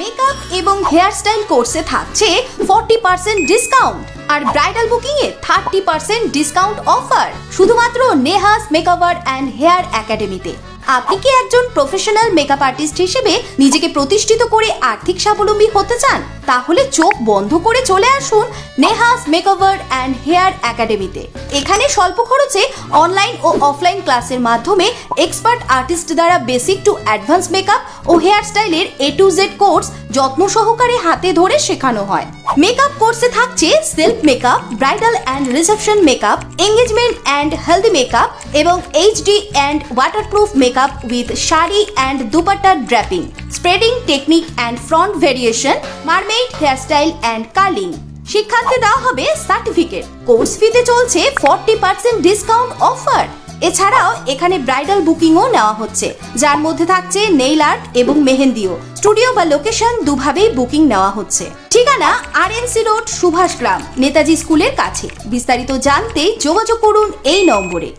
Makeup এবং hairstyle কোর্সে থাকছে 40% ডিসকাউন্ট আর ব্রাইডাল বুকিং এ 30% ডিসকাউন্ট অফার শুধুমাত্র নেহাস মেকওভার অ্যান্ড হেয়ার একাডেমিতে। আপনি কি একজন প্রফেশনাল মেকআপ আর্টিস্ট হিসেবে নিজেকে প্রতিষ্ঠিত করে আর্থিক স্বাবলম্বী হতে চান? তাহলে চোখ বন্ধ করে চলে আসুন নেহাস মেকওভার অ্যান্ড হেয়ার একাডেমিতে। এখানে স্বল্প খরচে অনলাইন ও অফলাইন ক্লাসের মাধ্যমে এক্সপার্ট আর্টিস্ট দ্বারা বেসিক টু অ্যাডভান্স মেকআপ ও হেয়ার স্টাইলের A to Z কোর্স যত্ন সহকারে হাতে ধরে শেখানো হয়। মেকআপ কোর্সে থাকছে self makeup, bridal and reception makeup, engagement and healthy makeup এবং HD and waterproof makeup with sari and dupatta draping, spreading technique and front variation, mermaid hairstyle and curling. শিক্ষার্থী দেওয়া হবে সার্টিফিকেট। কোর্স ফিতে চলছে 40% ডিসকাউন্ট অফার। এছাড়াও এখানে ব্রাইডাল বুকিংও নেওয়া হচ্ছে, যার মধ্যে থাকছে নেইল আর্ট এবং মেহেন্দিও। স্টুডিও বা লোকেশন দুভাবেই বুকিং নেওয়া হচ্ছে। ঠিকানা RNC রোড, সুভাষগ্রাম, নেতাজি স্কুলের কাছে। বিস্তারিত জানতে যোগাযোগ করুন এই নম্বরে।